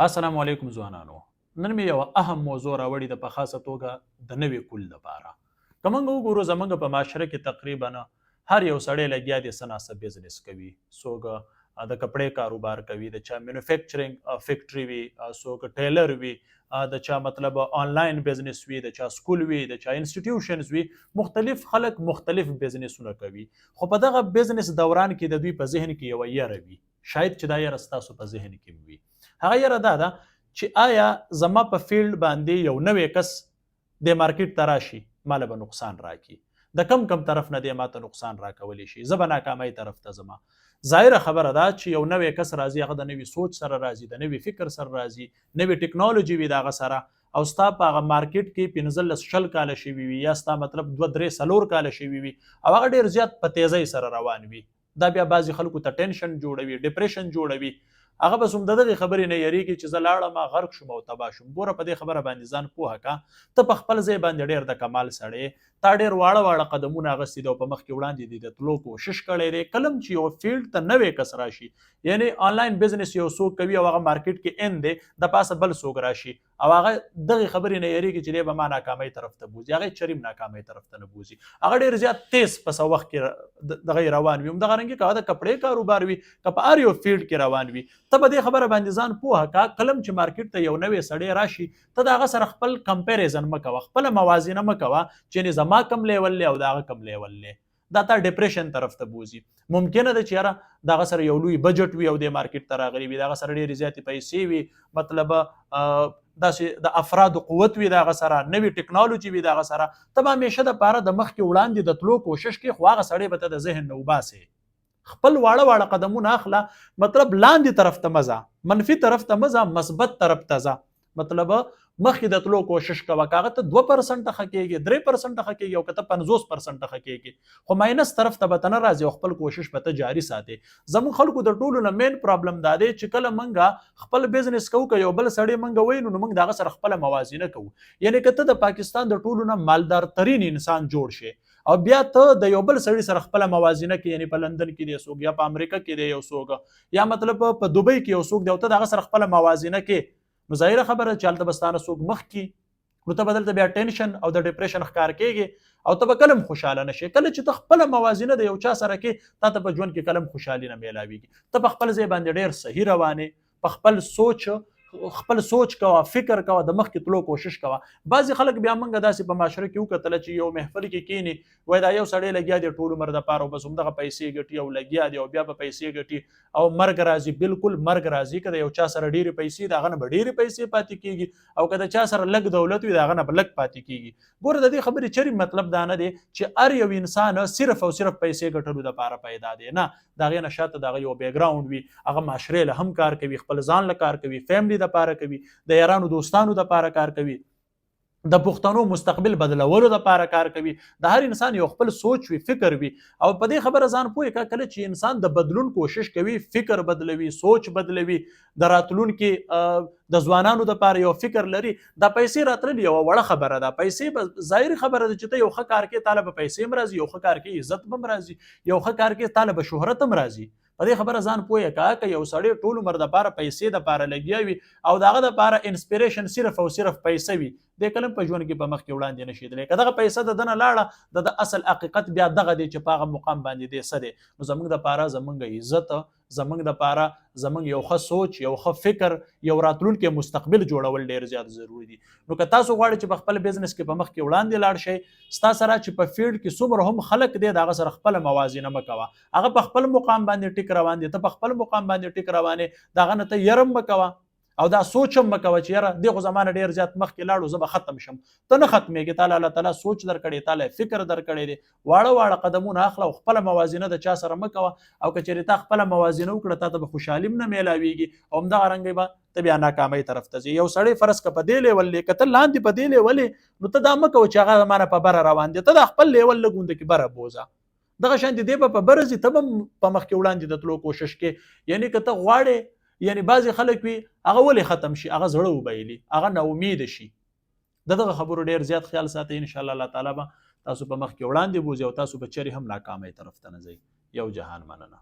السلام علیکم ځوانانو. نن مې یو اهم موضوع راوړې ده په خاصه توګه د نوي کول لپاره. که موږ وګورو زموږ په معاشره کې تقریبا هر یو سړی لګیا دی څه ناڅه بزنس کوي. څوک د کپړې کاروبار کوي، د چا مینوفیکچرینګ فیکټري وي، څوک ټیلر وي، د چا مطلب آنلاین بزنس وي، د چا سکول وي، د چا انسټیټیوشنز وي. مختلف خلک مختلف بزنسونه کوي، خو په دغه بزنس دوران کې د دوی په ذهن کې یوه یره وي، شاید چې دا یره ستاسو په ذهن کې وي. هغه یره دا ده چې آیا زما په فیلډ باندې یو نوی کس د مارکیټ ته راشي ماله به نقصان راکړي، د کم طرف نه دی ماته نقصان راکولی شي، زه به ناکامۍ طرف ته ځمه. ظاهره خبره ده چې یو نوی کس راځي، هغه د نوي سوچ سره راځي، د نوي فکر سره راځي، نوي ټکنالوژي وي د هغه سره، او ستا په هغه مارکیټ کې 15 کاله شوي وي، یا ستا مطلب 2 3 کاله شوي وي، او هغه ډېر زیات په تیزۍ سره روان وي. دا بیا بعضې خلکو ته ټینشن جوړوي، ډپریشن جوړوي. هغه بس هم د دغې خبرې نه یریږي چې زه لاړم غرق شوم او تباه شوم. ګوره په دې خبره باندې ځان پوهه که، ته په خپل ځای باندې ډېر د کمال سړی، تا ډېر واړه قدمونه اخیستي دي او په مخکې وړاندې دي د تلو کوشش کړی دی. کله هم چې یو فیلډ ته نوی کس راشي، یعنی آنلاین بزنس یو څوک کوي او هغه مارکیټ کې ان دی، د پاسه بل څوک راشي او هغه دغې خبرې نه یریږي چې دی به ما ناکامۍ طرف ته بوځي، هغه چریم ناکامۍ طرف ته نه بوځي. هغه ډېر زیات تیز په څه وخت کې دغه روان وي. همدغه رنګې که هغه د کپړې کاروبار وي، که په هر یو فیلډ کې روان وي، ته به دې خبره باندې ځان پوهه که کله چې مارکیټ ته یو نوی سړی راشي، ته د هغه سره خپل کمپیریزن مه کوه، خپله موازنه مه کوه چې زما کم لیول دی او د هغه کم لیول دی. دا تا ډپریشن طرف ته بوځي. ممکنه ده چې یاره د هغه سره یو لوی بجټ وي او د مارکیټ ته راغلی وي، د هغه سره ډېرې زیاتې پیسې وي، مطلب داسې د افرادو قوت وي د هغه سره، نوي ټکنالوژي وي د هغه سره، ته به همیشه دپاره د مخکې وړاندې د تلو کوشش کوې، خو هغه سړی به ته د ذهن نه وباسې. خپل واړه قدمونه اخله، مطلب لاندې طرف ته مه ځه، منفي طرف ته مه ځه، مثبت طرف ته ځه. مطلب مخکې د تلو کوشش کوه، که هغه ته 2% ښه کېږي، 3% ښه کېږي، او که ته 50% ښه کېږي، خو ماینس طرف ته به ته نه راځې او خپل کوشش به ته جاري ساتې. زموږ خلکو د ټولو نه مین پرابلم دا دی چې کله موږ خپل بزنس کوو، که یو بل سړی موږ وینو، نو موږ د هغه سره خپله موازنه کوو. یعنې که ته د پاکستان د ټولو نه مالدار ترین انسان جوړ شي او بیا ته د یو بل سړي سره خپله موازنه کې، یعنی په لندن کې دی څوک، یا په امریکا کې دی یو څوک، یا مطلب په دوبۍ کې یو څوک دی، او ته د هغه سره خپله موازنه کې، نو ظاهره خبره چې هلته به ستانه څوک مخکې، نو ته به دلته بیا ټینشن او د ډپریشن ښکار کېږي او ته به کله هم خوشحاله نه شې. کله چې ته خپله موازنه د یو چا سره کې، تا ته په ژوند کې کله هم خوشحالي نه میلاویږي. ته په خپل ځای باندې ډېر صحیح روانې، په خپل سوچ کوه، فکر کوه، د مخکې تلو کوشش کوه. بعضې خلک بیا موږ داسې په معاشره کې وکتله چې یو محفل کې کینی، وایي دا یو سړی لګیا دی ټول عمر دپاره، او بس همدغه پیسې ګټي او لګیا دی او بیا به پیسې ګټي او مرګ راځي. بالکل مرګ راځي. که د یو چا سره ډېرې پیسې د هغه نه به ډېرې پیسې پاتې کېږي، او که د چا سره لږ دولت وي د هغه نه به لږ پاتې کېږي. ګوره د دې خبرې چرې مطلب دا نه دی چې هر یو انسان صرف او صرف پیسې ګټلو دپاره پیدا دی. نه، د هغې نه شاته د هغه یو بیکګراونډ وي، هغه معاشرې له هم کار کوي، خپل ځان له کار کوي، فیملي دپاره کوي، د یارانو دوستانو دپاره کار کوي، د پښتنو مستقبل بدلولو دپاره کار کوي. د هر انسان یو خپل سوچ وي، فکر وي، او په دې خبره ځان پوهې که کله چې انسان د بدلون کوشش کوي، فکر بدلوي، سوچ بدلوي، د راتلونکي د ځوانانو دپاره یو فکر لري، دا پیسې راتلل یوه وړه خبره ده. پیسې به ظاهري خبره ده چې ته یو ښه کار کې تاله به پیسې هم راځي، یو ښه کار کې عزت به هم راځي، یو ښه کار کې تاله به شهرت هم راځي. په دې خبره ځان پوهې که یو سړی ټول عمر دپاره پیسې دپاره لګیا وي او د هغه دپاره انسپیریشن صرف او صرف پیسه وي، دی کله په ژوند کې په مخکې وړاندې نه شي تللی. که دغه پیسه د ده نه لاړه، د اصل حقیقت بیا دغه دی چې په هغه مقام باندې دی څه دی. نو زموږ دپاره زموږ عزت، زموږ دپاره زموږ یو ښه سوچ، یو ښه فکر، یو راتلونکی مستقبل جوړول ډېر زیات ضروري دي. نو که تاسو غواړئ چې په خپل بزنس کې په مخکې وړاندې لاړ شئ، ستا سره چې په فیلډ کې څومره هم خلک دی، د هغه سره خپله موازنه مه کوه. هغه په خپل مقام باندې ټیک روان دی، ته په خپل مقام باندې ټیک روان یې، د هغه نه ته یره مه کوه او دا سوچ هم مه کوه چې یاره دی خو زما نه ډېر زیات مخکې لاړو، زه به ختم شم. ته نه ختمېږې، تا له الله تعالی سوچ درکړی، تا له فکر درکړی دی. واړه قدمونه اخله او خپله موازنه د چا سره مه کوه، او که چېرې تا خپله موازنه وکړه، تا ته به خوشحالي هم نه میلاویږي، او همدغه رنګه به ته بیا ناکامۍ طرف ته ځې. یو سړی فرض که په دې لیول دی، که ته لاندې په دې لیول یې، نو ته دا مه کوه چې هغه زما نه په بره روان دی، ته دا خپل لیول لږ غونده کې بره بوځه. دغه شانتې دی به په بره ځي، ته به هم په مخکې وړاندې د تلو کوشش کې. یعنې که ته غواړې، یعنی بعضې خلک وي هغه ولې ختم شي، هغه زړه وبایلي، هغه ناامیده شي. د دغه خبرو ډېر زیات خیال ساتئ. انشاءالله الله تعالی به تاسو په مخ کې وړاندې بوځي او تاسو به چیرې هم ناکامۍ طرف ته نه ځئ. یو جهان مننه.